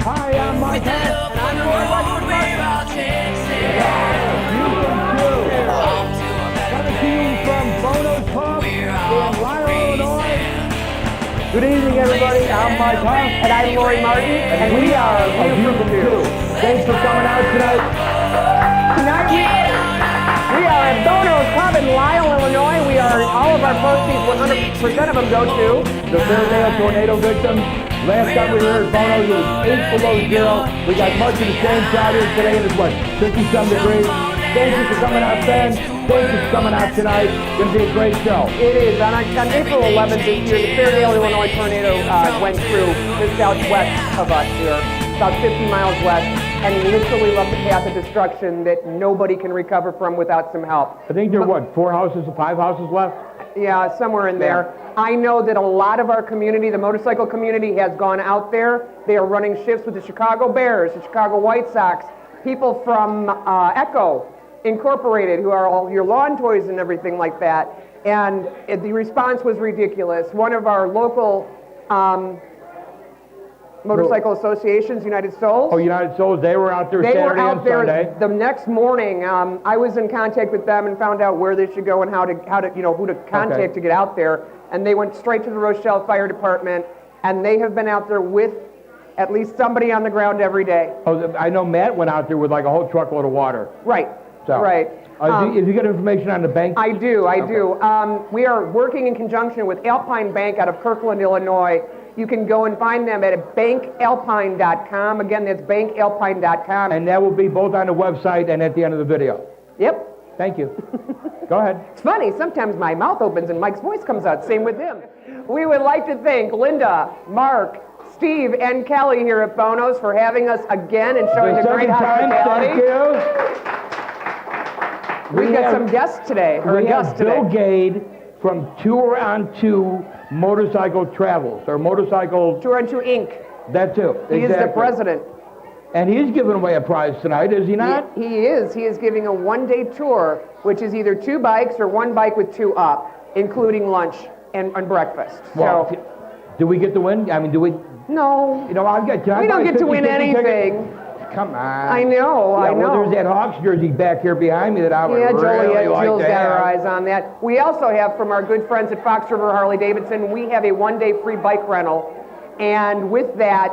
Hi, I'm Mike Hess. And I'm Roy Coming to you from Bono's Pub in Lyle, Illinois. Good evening, everybody. I'm Mike Hess. And I'm Lori Martin. And we are a View from Two. Thanks for coming out tonight. Tonight we are at Bono's Pub in Lyle, Illinois. We are, all of our proceeds, 100% of them go to the Fairdale tornado victims. Last time we were here at Bono's, it was 8 below zero. We got much of the same crowd here today, and it's what, 50-some degrees. Thank you for coming out, Ben. Thank you for coming out tonight. It's going to be a great show. It is. On April 11th this year, the Fairdale, Illinois tornado went through the southwest of us here, about 50 miles west, and literally left a path of destruction that nobody can recover from without some help. I think there are, what, 4 houses or 5 houses left? Yeah, somewhere in there. I know that a lot of our community, the motorcycle community, has gone out there. They are running shifts with the Chicago Bears, the Chicago White Sox, people from Echo Incorporated, who are all your lawn toys and everything like that. And the response was ridiculous. One of our local motorcycle associations, United Souls. Oh, United Souls, they were out there Saturday and Sunday. The next morning. I was in contact with them and found out where they should go and how to who to contact to get out there. And they went straight to the Rochelle Fire Department, and they have been out there with at least somebody on the ground every day. Oh, I know Matt went out there with like a whole truckload of water. Right. So, right. If you got information on the bank? I do. We are working in conjunction with Alpine Bank out of Kirkland, Illinois. You can go and find them at bankalpine.com. Again, that's bankalpine.com. And that will be both on the website and at the end of the video. Yep. Thank you. Go ahead. It's funny, sometimes my mouth opens and Mike's voice comes out. Same with him. We would like to thank Linda, Mark, Steve, and Kelly here at Bono's for having us again and showing the great hospitality. Thank you. We've got some guests today. We have Bill Gade from Tour on Two Motorcycle Travels, or Motorcycle... Tour on Two Inc. That too. He is the president. And he's giving away a prize tonight, is he not? He is. He is giving a one-day tour, which is either 2 bikes or 1 bike with 2 up, including lunch and breakfast. Well, so, do we get to win? I mean, do we? No. You know, we don't get to win anything. Come on. I know. Well, there's that Hawks jersey back here behind me that I would really like Jill's to got have. her eyes on that. We also have, from our good friends at Fox River Harley Davidson, we have a 1-day free bike rental. And with that,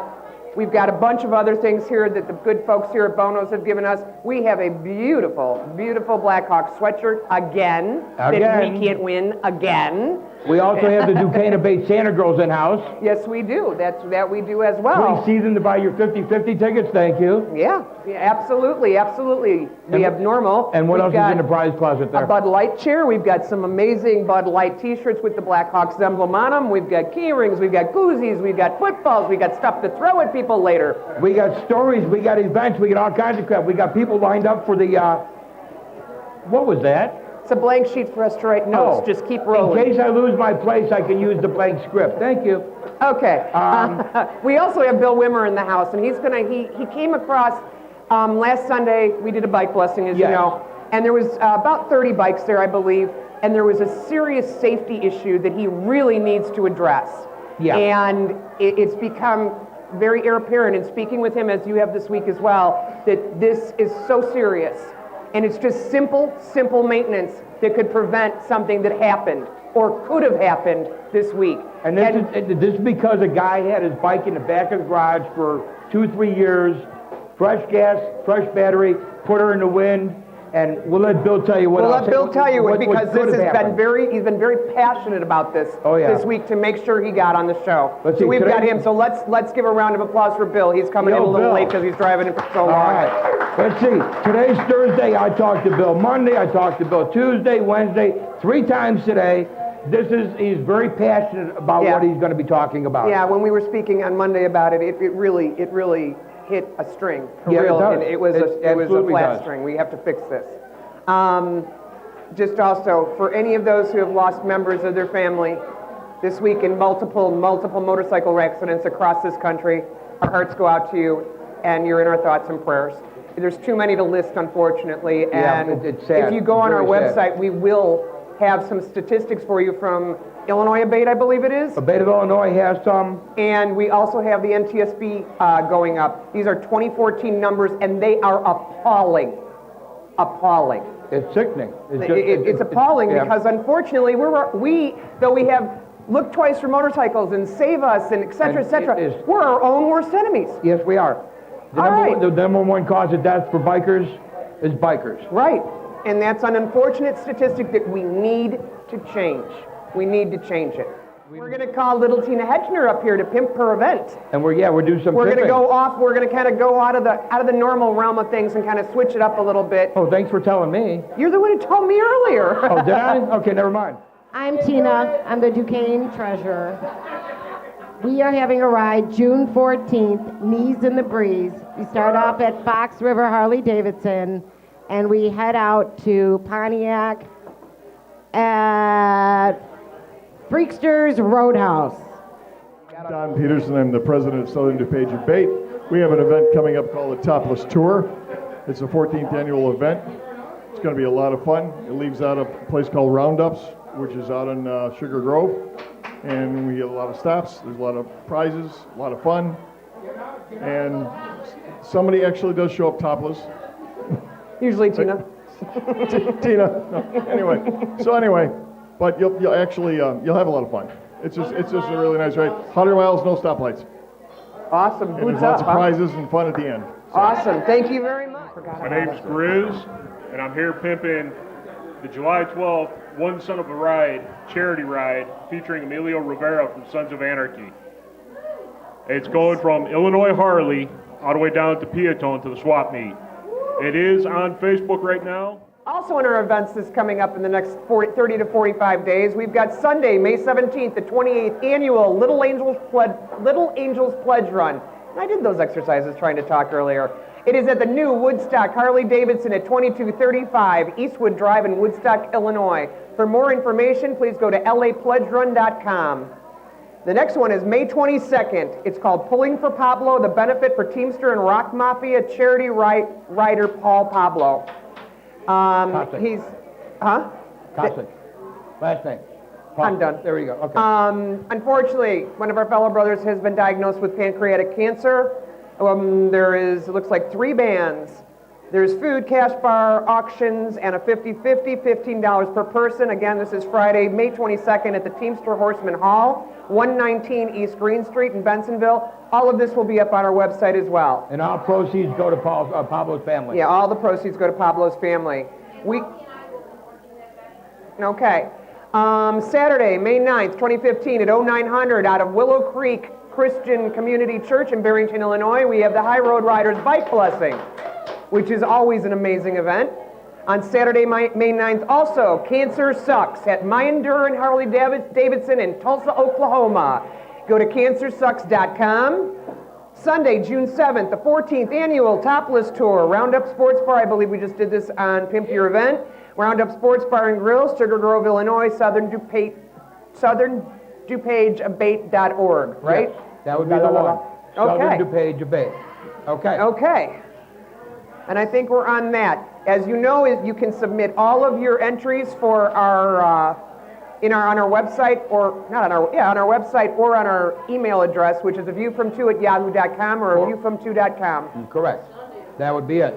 we've got a bunch of other things here that the good folks here at Bono's have given us. We have a beautiful, beautiful Blackhawks sweatshirt again. That we can't win again. We also have the Dukane ABATE Santa Girls in-house. Yes, we do. That we do as well. Please see them to buy your 50/50 tickets. Thank you. Yeah, absolutely, absolutely. We have normal. And what else is in the prize closet there? A Bud Light chair. We've got some amazing Bud Light T-shirts with the Blackhawks emblem on them. We've got key rings. We've got koozies. We've got footballs. We've got stuff to throw at people later. We got stories. We got events. We got all kinds of crap. We got people lined up for the, what was that? It's a blank sheet for us to write notes. Just keep rolling. In case I lose my place, I can use the blank script. Thank you. Okay. We also have Bill Wimmer in the house, and he came across last Sunday. We did a bike blessing, as you know, and there was about 30 bikes there, I believe, and there was a serious safety issue that he really needs to address. Yeah. And it's become very apparent in speaking with him, as you have this week as well, that this is so serious. And it's just simple maintenance that could prevent something that happened or could have happened this week. And this is because a guy had his bike in the back of the garage for 2-3 years, fresh gas, fresh battery, put her in the wind, and we'll let Bill tell you what else. We'll let Bill tell you because he's been very passionate about this this week to make sure he got on the show. So we've got him. So let's give a round of applause for Bill. He's coming in a little late because he's driving in for so long. All right. Let's see. Today's Thursday. I talked to Bill Monday. I talked to Bill Tuesday, Wednesday, 3 times today. He's very passionate about what he's going to be talking about. Yeah. When we were speaking on Monday about it, it really hit a string. It was a flat string. We have to fix this. Just also, for any of those who have lost members of their family this week in multiple motorcycle accidents across this country, our hearts go out to you, and you're in our thoughts and prayers. There's too many to list, unfortunately, and it's sad. if you go on our website, we will have some statistics for you from Illinois Abate, I believe it is. Abate of Illinois has some. And we also have the NTSB going up. These are 2014 numbers, and they are appalling. Appalling. It's sickening. It's appalling because, unfortunately, though we have Look Twice for Motorcycles and Save Us and et cetera, we're our own worst enemies. Yes, we are. The number one cause of death for bikers is bikers. Right. And that's an unfortunate statistic that we need to change. We need to change it. We're going to call little Tina Hedgner up here to pimp her event. And we're doing some We're going to pimping. go off. We're going to kind of go out of the normal realm of things and kind of switch it up a little bit. Oh, thanks for telling me. You're the one who told me earlier. Oh, did I? Okay, never mind. I'm Tina. I'm the Dukane treasurer. We are having a ride June 14th, Knees in the Breeze. We start off at Fox River Harley-Davidson, and we head out to Pontiac at Freaksters Roadhouse. Don Peterson, I'm the president of Southern DuPage Abate. We have an event coming up called the Topless Tour. It's a 14th annual event. It's going to be a lot of fun. It leaves out a place called Roundups, which is out in Sugar Grove. And we get a lot of stops. There's a lot of prizes, a lot of fun. And somebody actually does show up topless. Usually Tina. Tina. No. Anyway, but you'll actually you'll have a lot of fun. It's just a really nice ride. 100 miles, no stoplights. Awesome. And there's lots of prizes and fun at the end. So. Awesome. Thank you very much. My name's Grizz, and I'm here pimping the July 12th One Son of a Ride charity ride featuring Emilio Rivera from Sons of Anarchy. It's going from Illinois Harley all the way down to Peatone to the swap meet. It is on Facebook right now. Also in our events that's coming up in the next 30 to 45 days, we've got Sunday, May 17th, the 28th annual Little Angels Pledge Run. And I did those exercises trying to talk earlier. It is at the new Woodstock Harley-Davidson at 2235 Eastwood Drive in Woodstock, Illinois. For more information, please go to lapledgerun.com. The next one is May 22nd. It's called Pulling for Pablo, the benefit for Teamster and Rock Mafia charity rider Paul Pablo. He's, Cossack. Last name. I'm done. There we go. Okay. Unfortunately, one of our fellow brothers has been diagnosed with pancreatic cancer. It looks like 3 bands. There's food, cash bar, auctions, and a 50-50, $15 per person. Again, this is Friday, May 22nd at the Teamster Horseman Hall, 119 East Green Street in Bensonville. All of this will be up on our website as well. And all proceeds go to Pablo's family. Yeah, all the proceeds go to Pablo's family. Okay. Saturday, May 9th, 2015 at 0900 out of Willow Creek Christian Community Church in Barrington, Illinois, we have the High Road Riders Bike Blessing, which is always an amazing event. On Saturday, May 9th, also, Cancer Sucks at Meyendur and Harley-Davidson in Tulsa, Oklahoma. Go to cancersucks.com. Sunday, June 7th, the 14th annual Topless Tour, Roundup Sports Bar. I believe we just did this on Pimp Your Event. Roundup Sports Bar and Grill, Sugar Grove, Illinois, Southern DuPageAbate.org, right? Yes, that would be the one. Okay. Southern DuPage Abate. Okay. Okay. And I think we're on that. As you know, you can submit all of your entries for our on our website, or not on our on our website, or on our email address, which is aviewfrom2@yahoo.com or aviewfrom2.com. Correct. That would be it.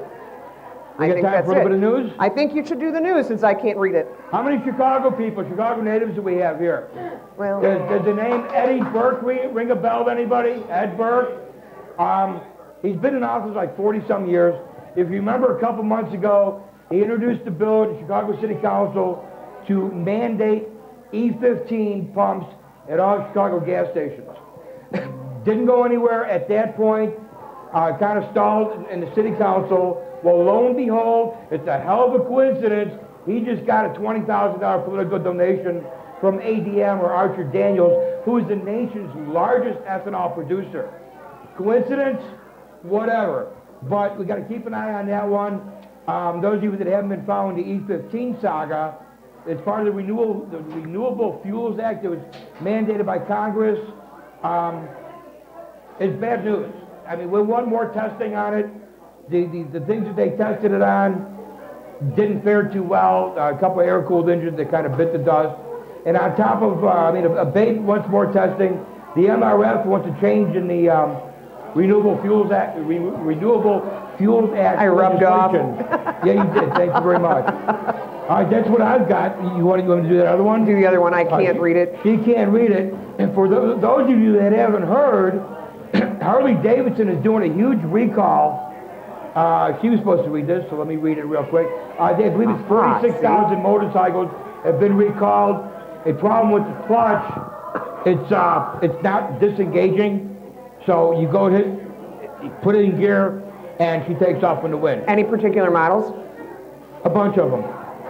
I think time that's for a little it. bit of news? I think you should do the news since I can't read it. How many Chicago natives do we have here? Well, Does the name Eddie Burke ring a bell to anybody? Ed Burke? He's been in office like 40-some years. If you remember a couple months ago, he introduced a bill to Chicago City Council to mandate E15 pumps at all Chicago gas stations. Didn't go anywhere at that point. Kind of stalled in the City Council. Well, lo and behold, it's a hell of a coincidence. He just got a $20,000 political donation from ADM or Archer Daniels, who is the nation's largest ethanol producer. Coincidence? Whatever. But we got to keep an eye on that one. Those of you that haven't been following the E15 saga, it's part of the Renewable Fuels Act that was mandated by Congress. It's bad news. I mean, we want more testing on it. The things that they tested it on didn't fare too well. A couple of air-cooled engines that kind of bit the dust. And on top of, ABATE wants more testing. The MRF wants a change in the Renewable Fuels Act. I rubbed off. Yeah, you did. Thank you very much. All right, that's what I've got. You want to do that other one? Do the other one. I can't read it. She can't read it. And for those of you that haven't heard, Harley Davidson is doing a huge recall. She was supposed to read this, so let me read it real quick. I believe it's 46,000 motorcycles have been recalled. A problem with the clutch, it's not disengaging. So you go hit, you put it in gear, and she takes off in the wind. Any particular models? A bunch of them.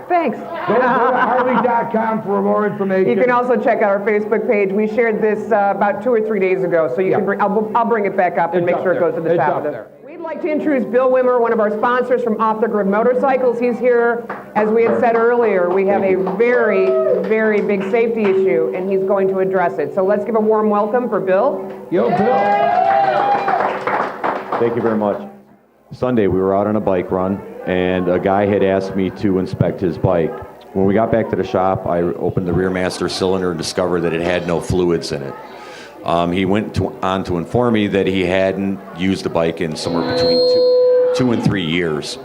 Thanks. Go to Harley.com for more information. You can also check out our Facebook page. We shared this about 2 or 3 days ago, so you can bring. I'll bring it back up and make sure it goes to the top of it. We'd like to introduce Bill Wimmer, one of our sponsors from Off the Grid Motorcycles. He's here. As we had said earlier, we have a very, very big safety issue, and he's going to address it. So let's give a warm welcome for Bill. Yo, Bill. Thank you very much. Sunday, we were out on a bike run, and a guy had asked me to inspect his bike. When we got back to the shop, I opened the rear master cylinder and discovered that it had no fluids in it. He went on to inform me that he hadn't used the bike in somewhere between two and 3 years.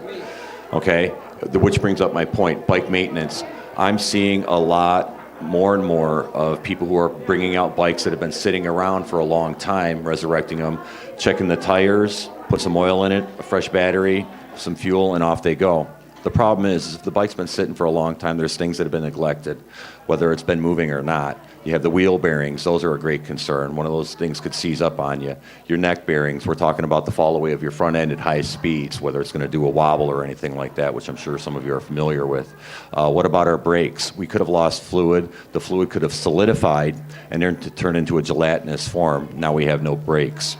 Okay, which brings up my point, bike maintenance. I'm seeing a lot more and more of people who are bringing out bikes that have been sitting around for a long time, resurrecting them, checking the tires, put some oil in it, a fresh battery, some fuel, and off they go. The problem is if the bike's been sitting for a long time, there's things that have been neglected, whether it's been moving or not. You have the wheel bearings, those are a great concern. One of those things could seize up on you. Your neck bearings, we're talking about the fall away of your front end at high speeds, whether it's going to do a wobble or anything like that, which I'm sure some of you are familiar with. What about our brakes? We could have lost fluid. The fluid could have solidified and then turned into a gelatinous form. Now we have no brakes.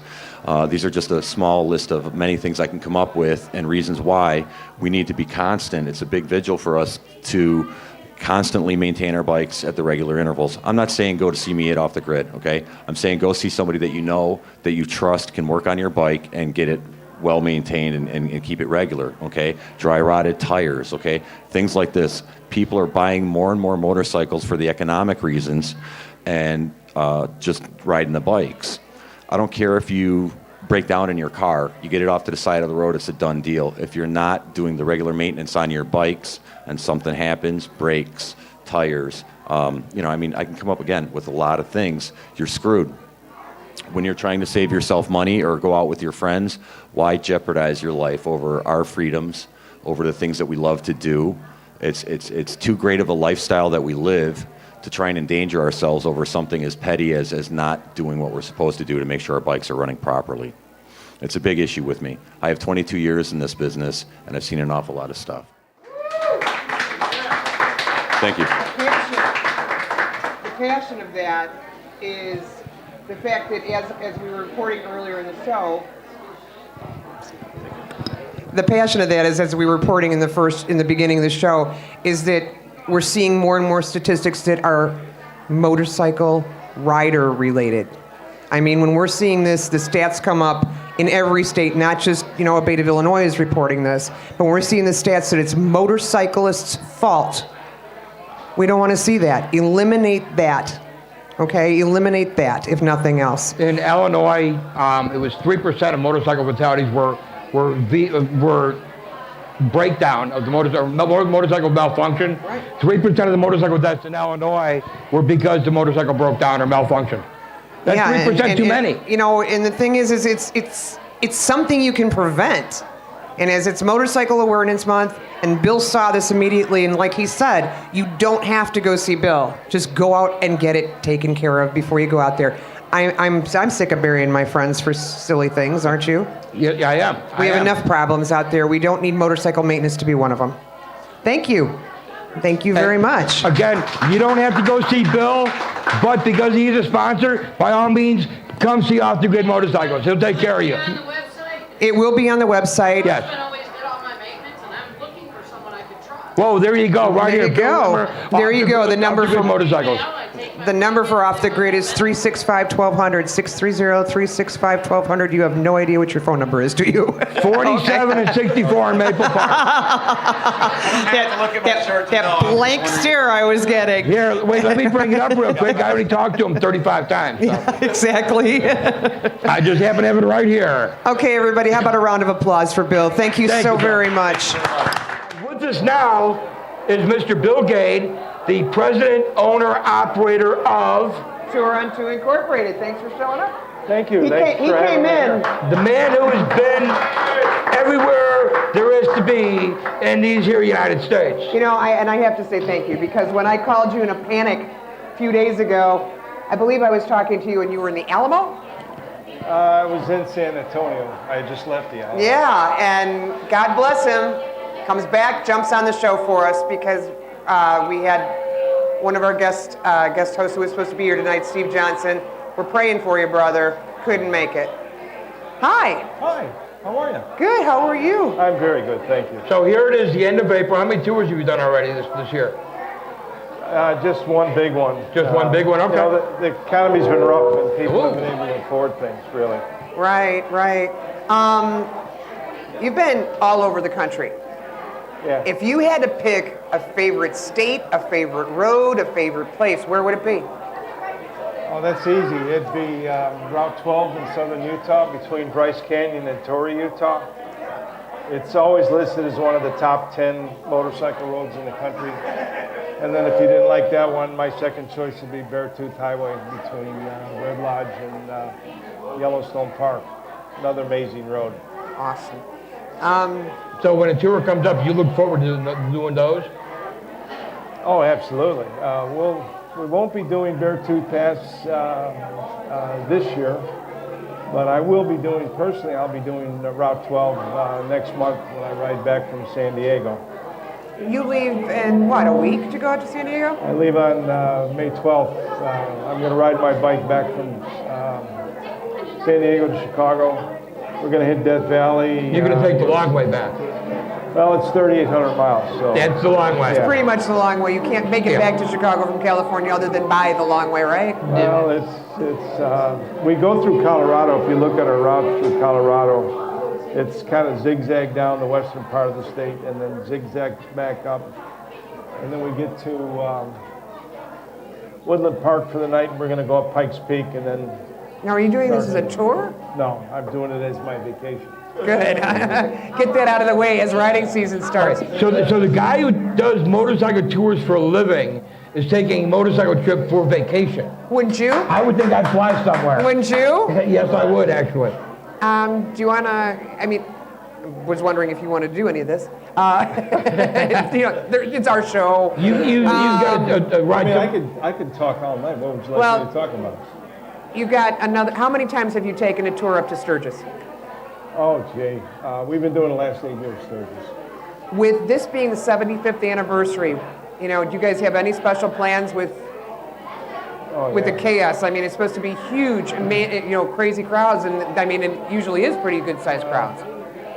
These are just a small list of many things I can come up with and reasons why we need to be constant. It's a big vigil for us to constantly maintain our bikes at the regular intervals. I'm not saying go to see me at Off the Grid, okay? I'm saying go see somebody that you know, that you trust, can work on your bike and get it well maintained and keep it regular, okay? Dry rotted tires, okay? Things like this. People are buying more and more motorcycles for the economic reasons and just riding the bikes. I don't care if you break down in your car, you get it off to the side of the road, it's a done deal. If you're not doing the regular maintenance on your bikes and something happens, brakes, tires, I can come up again with a lot of things, you're screwed. When you're trying to save yourself money or go out with your friends, why jeopardize your life over our freedoms, over the things that we love to do? It's too great of a lifestyle that we live to try and endanger ourselves over something as petty as not doing what we're supposed to do to make sure our bikes are running properly. It's a big issue with me. I have 22 years in this business, and I've seen an awful lot of stuff. Thank you. The passion of that is the fact that as we were reporting earlier in the show, the passion of that is, as we were reporting in the beginning of the show, is that we're seeing more and more statistics that are motorcycle rider related. I mean, when we're seeing this, the stats come up in every state, not just, ABATE of Illinois is reporting this, but when we're seeing the stats that it's motorcyclists' fault. We don't want to see that. Eliminate that. Okay? Eliminate that, if nothing else. In Illinois, it was 3% of motorcycle fatalities were breakdown of the motorcycle malfunction. Right. 3% of the motorcycle deaths in Illinois were because the motorcycle broke down or malfunctioned. That's 3% too many. And the thing is it's something you can prevent. And as it's Motorcycle Awareness Month, and Bill saw this immediately, and like he said, you don't have to go see Bill. Just go out and get it taken care of before you go out there. I'm sick of burying my friends for silly things, aren't you? Yeah, I am. We have enough problems out there. We don't need motorcycle maintenance to be one of them. Thank you. Thank you very much. Again, you don't have to go see Bill, but because he's a sponsor, by all means, come see Off the Grid Motorcycles. He'll take care of you. On the website? It will be on the website. Yes. I haven't always did all my maintenance, and I'm looking for someone I could trust. Whoa, there you go, right There here. you go. Bill Wimmer, There you go, the number Off the Grid for Motorcycles. the number for Off the Grid is 365-1200, 630-365-1200. You have no idea what your phone number is, do you? 47 and 64 in Maple Park. That blank stare I was getting. Here, wait, let me bring it up real quick. I already talked to him 35 times. So. Exactly. I just happen to have it right here. Okay, everybody, how about a round of applause for Bill? Thank you so very much. With us now is Mr. Bill Gade, the president, owner, operator of... Tour on Two Incorporated. Thanks for showing up. Thank you. He came in. The man who has been everywhere there is to be in these here United States. You know, I have to say thank you, because when I called you in a panic a few days ago, I believe I was talking to you and you were in the Alamo? I was in San Antonio. I just left the Alamo. Yeah, and God bless him, comes back, jumps on the show for us, because we had one of our guest hosts who was supposed to be here tonight, Steve Johnson. We're praying for you, brother. Couldn't make it. Hi. Hi. How are you? Good. How are you? I'm very good, thank you. So here it is, the end of April. How many tours have you done already this year? Just one big one. Just one big one, okay. You know, the economy's been rough and people have been able to afford things, really. Right. You've been all over the country. Yeah. If you had to pick a favorite state, a favorite road, a favorite place, where would it be? Oh, that's easy. It'd be Route 12 in southern Utah, between Bryce Canyon and Torrey, Utah. It's always listed as one of the top 10 motorcycle roads in the country. And then if you didn't like that one, my second choice would be Beartooth Highway between Red Lodge and Yellowstone Park. Another amazing road. Awesome. So when a tour comes up, you look forward to doing those? Oh, absolutely. We won't be doing Beartooth Pass this year, but I will be doing, personally, I'll be doing Route 12 next month when I ride back from San Diego. You leave in, what, a week to go out to San Diego? I leave on May 12th. I'm going to ride my bike back from San Diego to Chicago. We're going to hit Death Valley. You're going to take the long way back. Well, it's 3,800 miles. So. That's the long way. It's pretty much the long way. You can't make it back to Chicago from California other than by the long way, right? Well, we go through Colorado. If you look at our route through Colorado, it's kind of zigzag down the western part of the state and then zigzag back up. And then we get to Woodland Park for the night, and we're going to go up Pikes Peak and then... Now, are you doing this as a tour? No, I'm doing it as my vacation. Good. Get that out of the way as riding season starts. So the guy who does motorcycle tours for a living is taking a motorcycle trip for vacation. Wouldn't you? I would think I'd fly somewhere. Wouldn't you? Yes, I would, actually. Do you want to, I mean, was wondering if you want to do any of this. It's our show. You've got a ride. I mean, I could talk all night. What would you like me to talk about? You've got another, how many times have you taken a tour up to Sturgis? Oh, gee. We've been doing the last 8 years, Sturgis. With this being the 75th anniversary, do you guys have any special plans with the chaos? I mean, it's supposed to be huge, crazy crowds, and I mean, it usually is pretty good-sized crowds.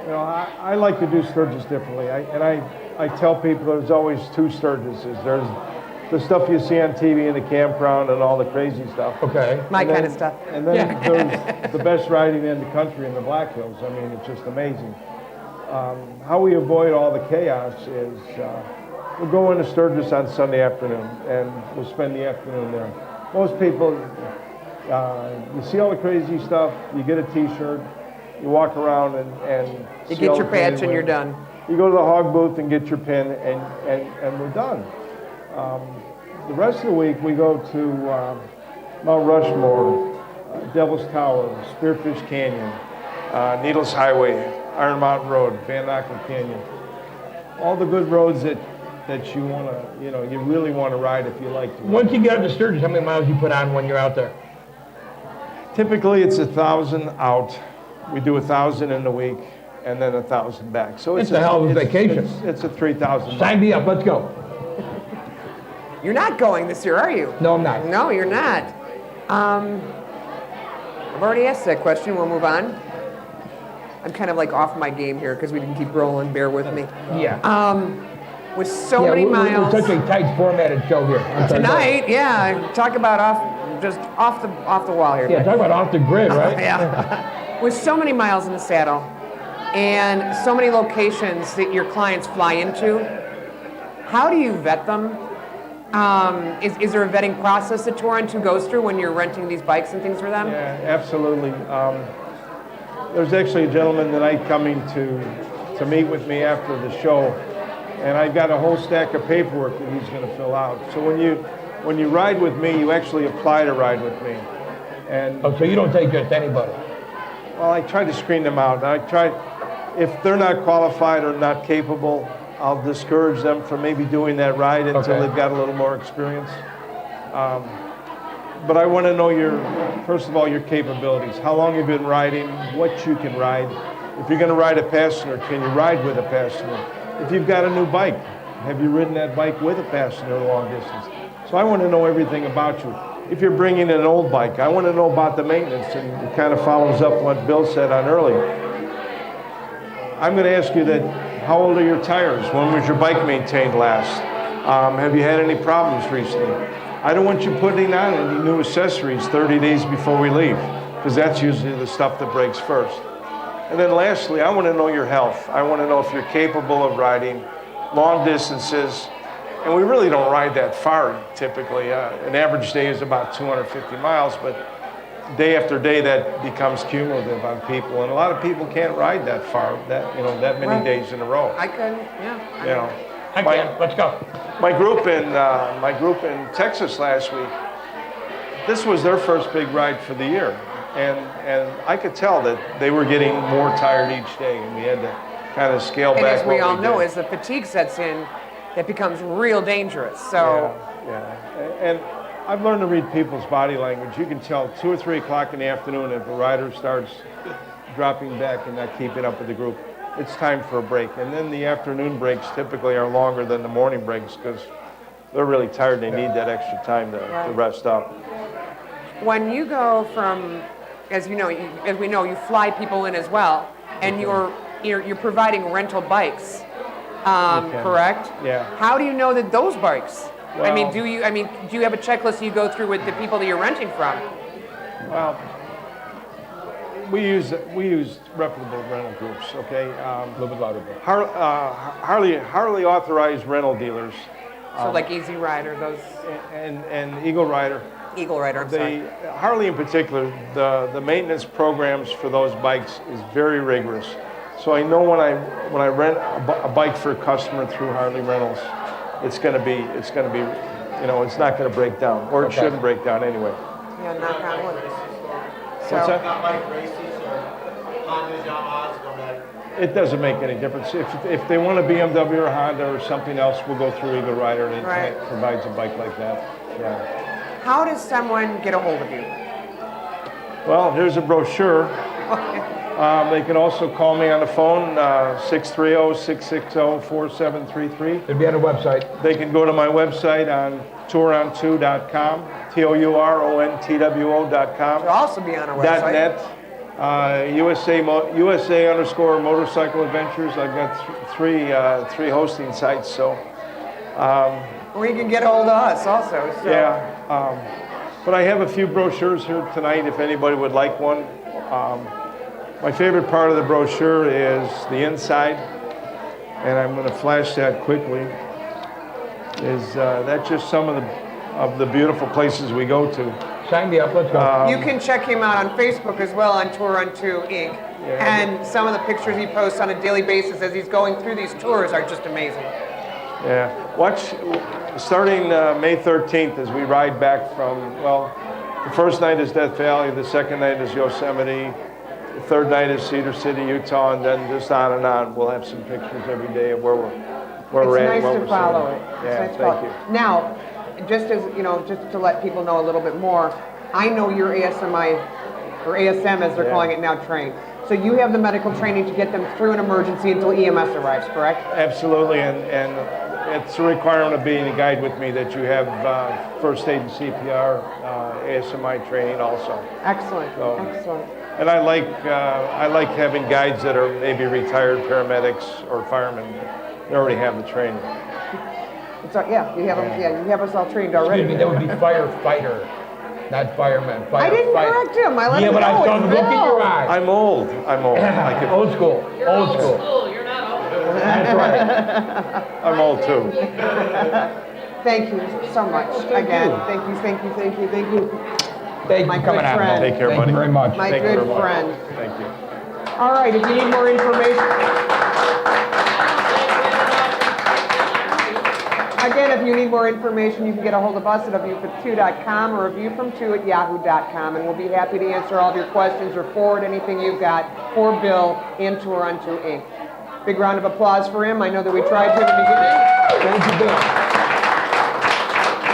I like to do Sturgis differently. I tell people there's always 2 Sturgises. There's the stuff you see on TV in the campground and all the crazy stuff. Okay. My kind of stuff. And then there's the best riding in the country in the Black Hills. I mean, it's just amazing. How we avoid all the chaos is we'll go into Sturgis on Sunday afternoon, and we'll spend the afternoon there. Most people, you see all the crazy stuff, you get a T-shirt, you walk around and you get your patch and you're done. You go to the hog booth and get your pin, and we're done. The rest of the week we go to Mount Rushmore, Devil's Tower, Spearfish Canyon, Needles Highway, Iron Mountain Road, Van Nackle Canyon. All the good roads that you want to, you really want to ride if you like to. Once you get up to Sturgis, how many miles do you put on when you're out there? Typically it's 1,000 out. We do 1,000 in the week and then 1,000 back. So it's a hell of a vacation. It's a 3,000. Sign me up, let's go. You're not going this year, are you? No, I'm not. No, you're not. I've already asked that question. We'll move on. I'm kind of like off my game here because we didn't keep rolling. Bear with me. Yeah. with so many we're miles. such a tight formatted show here. I'm sorry. Tonight, yeah, talk about off the wall here. Yeah, talk about off the grid, right? Yeah. With so many miles in the saddle and so many locations that your clients fly into, how do you vet them? Is there a vetting process that Tour on Two goes through when you're renting these bikes and things for them? Yeah, absolutely. There's actually a gentleman tonight coming to meet with me after the show, and I've got a whole stack of paperwork that he's going to fill out. So when you ride with me, you actually apply to ride with me. And Oh, so you don't take just anybody? well, I try to screen them out. If they're not qualified or not capable, I'll discourage them from maybe doing that ride until Okay. they've got a little more experience. But I want to know first of all, your capabilities. How long you've been riding, what you can ride. If you're going to ride a passenger, can you ride with a passenger? If you've got a new bike, have you ridden that bike with a passenger long distance? So I want to know everything about you. If you're bringing an old bike, I want to know about the maintenance, and it kind of follows up what Bill said on earlier. I'm going to ask you that, how old are your tires? When was your bike maintained last? Have you had any problems recently? I don't want you putting on any new accessories 30 days before we leave, because that's usually the stuff that breaks first. And then lastly, I want to know your health. I want to know if you're capable of riding long distances. And we really don't ride that far typically. An average day is about 250 miles, but day after day that becomes cumulative on people. And a lot of people can't ride that far, that many Right. days in a row. I could, yeah. You know. I can. Let's go. My group in Texas last week, this was their first big ride for the year, and I could tell that they were getting more tired each day, and we had to kind of scale And back. as we what all know, did. as the fatigue sets in, it becomes real dangerous. So Yeah. And I've learned to read people's body language. You can tell 2 or 3 o'clock in the afternoon if a rider starts dropping back and not keeping up with the group. It's time for a break. And then the afternoon breaks typically are longer than the morning breaks because they're really tired. They need that extra time to rest up. when you go from, as we know, you fly people in as well, and you're providing rental bikes, correct? Yeah. How do you know that those bikes? Well- do you have a checklist you go through with the people that you're renting from? Well, we use reputable rental groups, okay? A little bit louder, Bill. Harley authorized rental dealers So like Easy Rider, those and Eagle Rider. Eagle Rider. I'm sorry. Harley in particular, the maintenance programs for those bikes is very rigorous. So I know when I rent a bike for a customer through Harley Rentals, it's going to be it's not going to break down, or it shouldn't break down anyway. Yeah, knock on wood. What's that? Not like races or Hondas, Yamahas, no matter. It doesn't make any difference. If they want a BMW or Honda or something else, we'll go through Eagle Rider that Right. provides a bike like that. Yeah. How does someone get a hold of you? Well, here's a brochure. They can also call me on the phone, 630-660-4733. It'll be on the website. They can go to my website on touron2.com, TOURONTWO.com, It'll also be on our website. .net, USA_motorcycle adventures. I've got three hosting sites, so Or you can get a hold of us also. So. yeah. But I have a few brochures here tonight if anybody would like one. My favorite part of the brochure is the inside, and I'm going to flash that quickly. That's just some of the beautiful places we go to. Sign me up. Let's go. You can check him out on Facebook as well on Tour on 2 Inc. And some of the pictures he posts on a daily basis as he's going through these tours are just amazing. Yeah. Watch, starting May 13th as we ride back from, the first night is Death Valley, the second night is Yosemite, the third night is Cedar City, Utah, and then just on and on. We'll have some pictures every day of where we're at. It's nice to follow it. Yeah, It's nice to thank follow. you. Now, just to let people know a little bit more, I know you're ASMI, or ASM as they're calling it now, trained. So you have the medical training to get them through an emergency until EMS arrives, correct? Absolutely, and it's a requirement of being a guide with me that you have first aid and CPR, ASMI training also. Excellent, So- excellent. And I like having guides that are maybe retired paramedics or firemen. They already have the training. It's yeah, you have them, you have us all trained already. Excuse me, that would be firefighter, not fireman. I didn't correct him. I let Yeah, him but I know. saw It's the look in Bill. your eye. I'm old. I could, Old school, old school. School, you're not old. That's right. I'm old too. Thank you so much. Again, thank you. Thank you My for coming good out. friend. Take care, Thank buddy. you very much. My Thank you good very much. friend. Thank you. All right, if you need more information, again, if you need more information, you can get a hold of us at aviewfrom2.com or aviewfrom2@yahoo.com, and we'll be happy to answer all of your questions or forward anything you've got for Bill and Tour on 2 Inc. Big round of applause for him. I know that we tried to in the beginning. Thank you, Bill.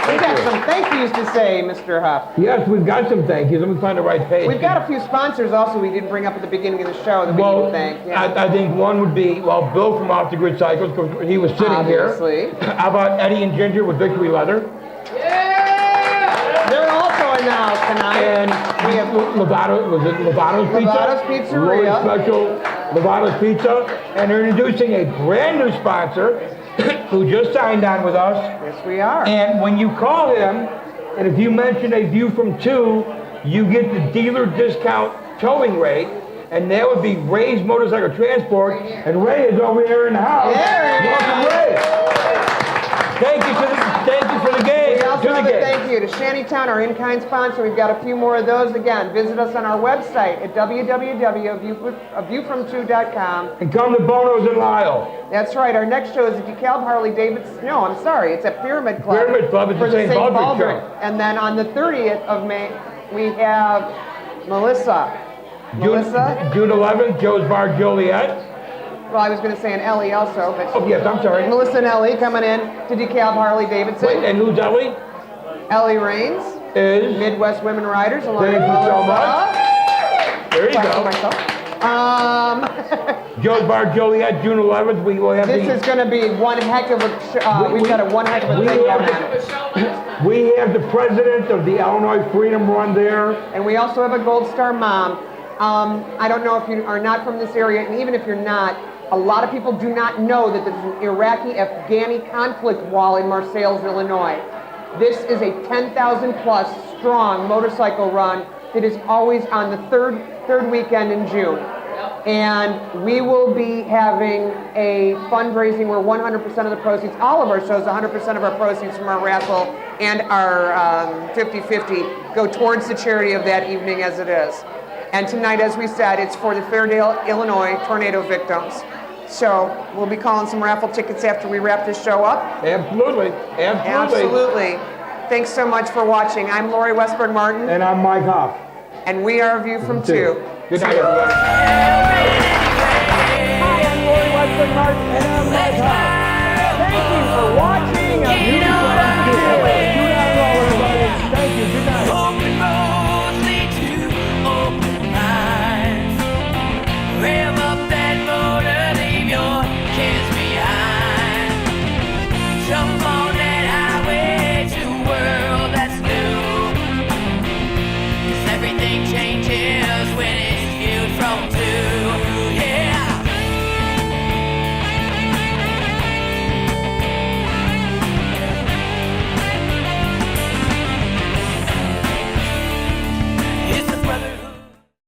We've got some thank yous to say, Mr. Huff. Yes, we've got some thank yous. Let me find the right page. We've got a few sponsors also we didn't bring up at the beginning of the show that we need to thank. Yeah. I think one would be, well, Bill from Off the Grid Cycles, because he was sitting Obviously. here. How about Eddie and Ginger with Victory Leather? They're also in the house tonight. And we have Lovato's Pizza? Lovato's Pizzeria. Really special Lovato's Pizza. And they're introducing a brand new sponsor who just signed on with us. Yes, we are. And when you call him, and if you mention a View from 2, you get the dealer discount towing rate, and that would be Ray's Motorcycle Transport, and Ray is over here in the house. There he Welcome, is. Ray. Thank you for the game. We also To the have a game. thank you to Shantytown, our in-kind sponsor. We've got a few more of those. Again, visit us on our website at www.aviewfrom2.com. And come to Bono's in Lyle. That's right. Our next show is at DeKalb Harley Davidson. No, I'm sorry. It's at Pyramid Club. Pyramid Club. It's for the the St. St. Baldrick show. And then on the 30th of May, we have Melissa. Melissa? June 11th, Joe's Bar Joliet. Well, I was going to say an Ellie also, but Oh, yes, I'm sorry. Melissa and Ellie coming in to DeKalb Harley Davidson. Wait, and who's Ellie? Ellie Raines, Is? Midwest Women Riders, along Thank with you so Melissa. There you Clap for go. myself. Joe's Bar Joliet, June 11th. We will have This is going to be one heck of a. We've got a one heck of a thing going on. We have the president of the Illinois Freedom Run there. And we also have a Gold Star mom. I don't know if you are not from this area, and even if you're not, a lot of people do not know that there's an Iraqi-Afghani conflict wall in Marseilles, Illinois. This is a 10,000 plus strong motorcycle run that is always on the third weekend in June. And we will be having a fundraising where 100% of the proceeds, all of our shows, 100% of our proceeds from our raffle and our 50-50 go towards the charity of that evening as it is. And tonight, as we said, it's for the Fairdale, Illinois tornado victims. So we'll be calling some raffle tickets after we wrap this show up. Absolutely. Absolutely. Thanks so much for watching. I'm Lori Westberg Martin. And I'm Mike Hoff. And we are A View from 2. Good night, everybody.